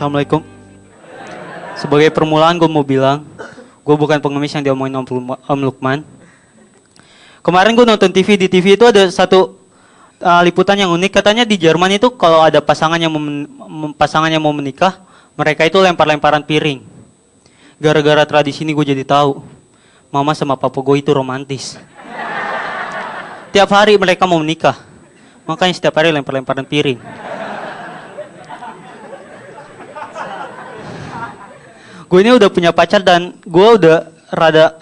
Assalamualaikum. Sebagai permulaan gue mau bilang, gue bukan pengemis yang diomongin Om Lukman. Kemarin gue nonton TV, di TV itu ada satu liputan yang unik. Katanya di Jerman itu kalau ada pasangan yang mau menikah, mereka itu lempar-lemparan piring. Gara-gara tradisi ini gue jadi tahu, mama sama papa gue itu romantis. Tiap hari mereka mau menikah, makanya setiap hari lempar-lemparan piring. Gue ini udah punya pacar dan gue udah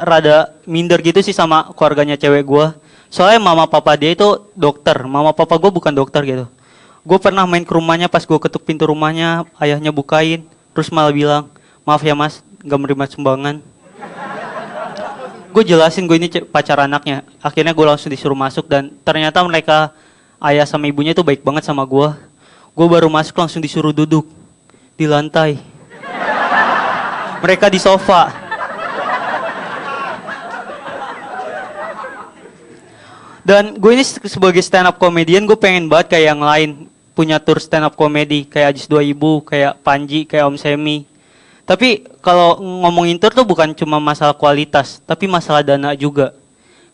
rada minder gitu sih sama keluarganya cewek gue. Soalnya mama papa dia itu dokter, mama papa gue bukan dokter gitu. Gue pernah main ke rumahnya, pas gue ketuk pintu rumahnya, ayahnya bukain, terus malah bilang, maaf ya mas, gak menerima sumbangan. Gue jelasin gue ini pacar anaknya, akhirnya gue langsung disuruh masuk dan ternyata mereka, ayah sama ibunya itu baik banget sama gue. Gue baru masuk langsung disuruh duduk di lantai. Mereka di sofa. Dan gue ini sebagai stand up comedian, gue pengen banget kayak yang lain punya tour stand up comedy kayak Ajis 2000, kayak Panji, kayak Om Semi. Tapi kalau ngomongin tour tuh bukan cuma masalah kualitas, tapi masalah dana juga.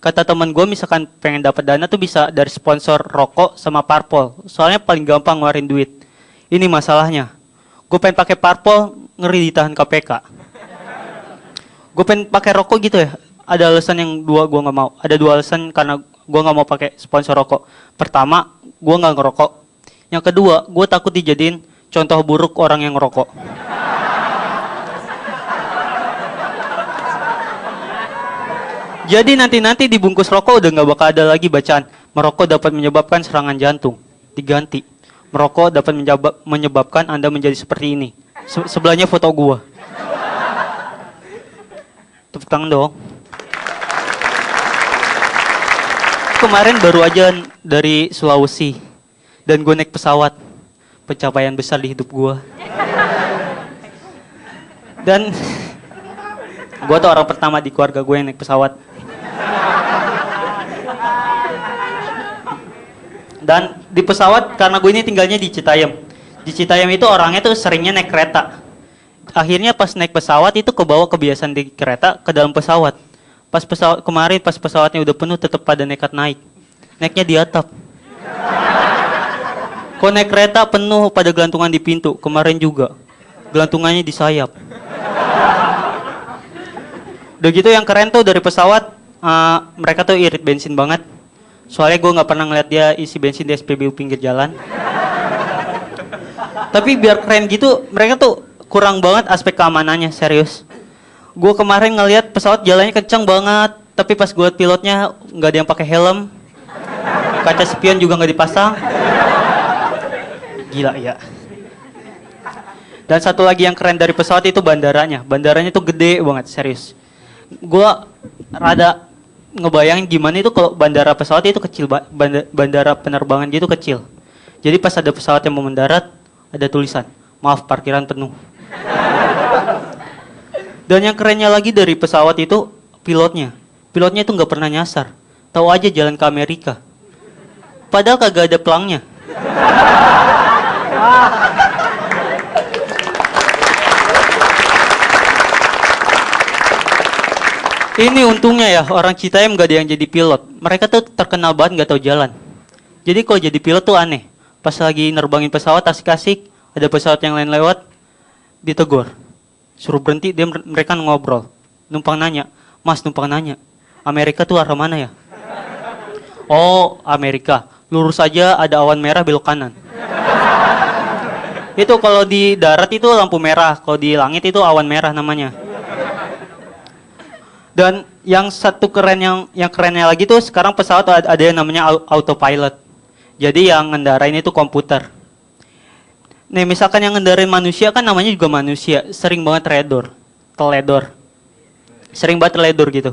Kata teman gue misalkan pengen dapat dana tuh bisa dari sponsor rokok sama parpol. Soalnya paling gampang ngeluarin duit. Ini masalahnya. Gue pengen pakai parpol, ngeri ditahan KPK. Gue pengen pakai rokok gitu ya. Ada alasan yang gue nggak mau. Ada dua alasan karena gue nggak mau pakai sponsor rokok. Pertama, gue nggak ngerokok. Yang kedua, gue takut dijadiin contoh buruk orang yang ngerokok. Jadi nanti dibungkus rokok udah nggak bakal ada lagi bacaan merokok dapat menyebabkan serangan jantung. Diganti, merokok dapat menyebabkan Anda menjadi seperti ini. Sebelahnya foto gue. Tepuk tangan dong. Kemarin baru aja dari Sulawesi dan gue naik pesawat. Pencapaian besar di hidup gue. Dan gue tuh orang pertama di keluarga gue yang naik pesawat. Dan di pesawat karena gue ini tinggalnya di Citayam. Di Citayam itu orangnya tuh seringnya naik kereta. Akhirnya pas naik pesawat itu kebawa kebiasaan di kereta ke dalam pesawat. Pas pesawatnya udah penuh tetap pada nekat naik. Naiknya di atap. Kok naik kereta penuh pada gelantungan di pintu. Kemarin juga. Gelantungannya di sayap. Udah gitu yang keren tuh dari pesawat, mereka tuh irit bensin banget. Soalnya gue nggak pernah ngeliat dia isi bensin di SPBU pinggir jalan. Tapi biar keren gitu, mereka tuh kurang banget aspek keamanannya, serius. Gue kemarin ngeliat pesawat jalannya kencang banget, tapi pas gue liat pilotnya nggak ada yang pakai helm, kaca spion juga nggak dipasang. Gila ya. Dan satu lagi yang keren dari pesawat itu bandaranya. Bandaranya tuh gede banget, serius. Gue rada ngebayangin gimana itu kalau bandara pesawat itu kecil, bandara penerbangan gitu kecil. Jadi pas ada pesawat yang mau mendarat, ada tulisan, maaf parkiran penuh. Dan yang kerennya lagi dari pesawat itu pilotnya. Pilotnya itu nggak pernah nyasar. Tahu aja jalan ke Amerika. Padahal kagak ada pelangnya. Ini untungnya ya, orang Citayam nggak ada yang jadi pilot. Mereka tuh terkenal banget nggak tahu jalan. Jadi kalau jadi pilot tuh aneh. Pas lagi nerbangin pesawat asik-asik, ada pesawat yang lain lewat, ditegur. Suruh berhenti, mereka ngobrol. Numpang nanya, mas numpang nanya, Amerika tuh arah mana ya? Oh, Amerika. Lurus aja ada awan merah belok kanan. Itu kalau di darat itu lampu merah, kalau di langit itu awan merah namanya. Dan yang satu keren yang kerennya lagi tuh sekarang pesawat ada yang namanya autopilot. Jadi yang ngendarain itu komputer. Nih misalkan yang ngendarain manusia kan namanya juga manusia, sering banget teledor. Sering banget teledor gitu.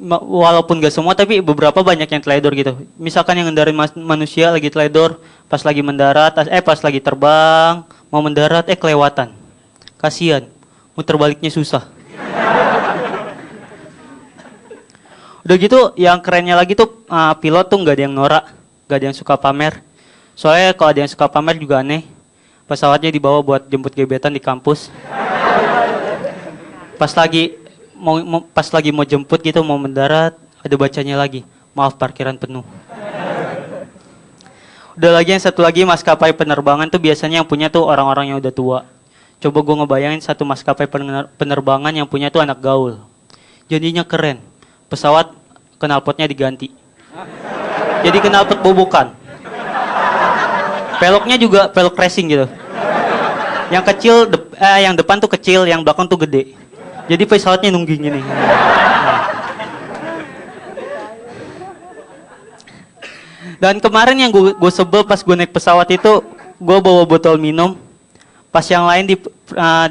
Walaupun gak semua tapi beberapa banyak yang teledor gitu. Misalkan yang ngendarain manusia lagi teledor, pas lagi mendarat, pas lagi terbang, mau mendarat kelewatan. Kasian, muter baliknya susah. Udah gitu yang kerennya lagi tuh pilot tuh nggak ada yang norak, nggak ada yang suka pamer. Soalnya kalau ada yang suka pamer juga aneh. Pesawatnya dibawa buat jemput gebetan di kampus. Pas lagi mau jemput gitu, mau mendarat, ada bacanya lagi, maaf parkiran penuh. Udah lagi yang satu lagi, maskapai penerbangan tuh biasanya yang punya tuh orang-orang yang udah tua. Coba gue ngebayangin satu maskapai penerbangan yang punya tuh anak gaul. Jadinya keren. Pesawat knalpotnya diganti. Jadi knalpot bobokan. Peloknya juga pelok racing gitu. Yang kecil, yang depan tuh kecil, yang belakang tuh gede. Jadi pesawatnya nungging gini. Dan kemarin yang gue sebel pas gue naik pesawat itu, gue bawa botol minum. Pas yang lain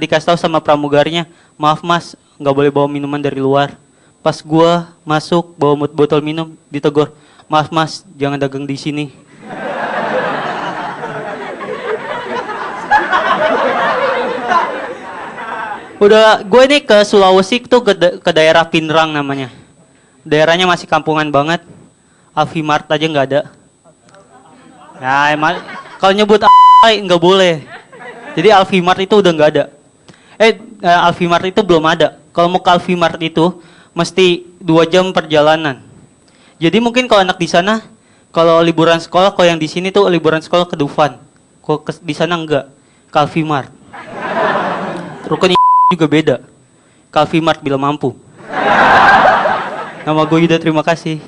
dikasih tahu sama pramugarinya, maaf mas, nggak boleh bawa minuman dari luar. Pas gue masuk bawa botol minum, ditegur, maaf mas, jangan dagang di sini. Udah, gue ini ke Sulawesi tuh ke daerah Pinrang namanya. Daerahnya masih kampungan banget. Alfamart aja nggak ada. Nah, emang kalau nyebut nggak boleh. Jadi Alfamart itu udah nggak ada. Alfamart itu belum ada. Kalau mau ke Alfamart itu mesti 2 jam perjalanan. Jadi mungkin kalau anak di sana, kalau liburan sekolah, kalau yang di sini tuh liburan sekolah ke Dufan. Kalau di sana enggak, ke Alfamart. Rukun juga beda. Ke Alfamart bila mampu. Nama gue Yuda, terima kasih.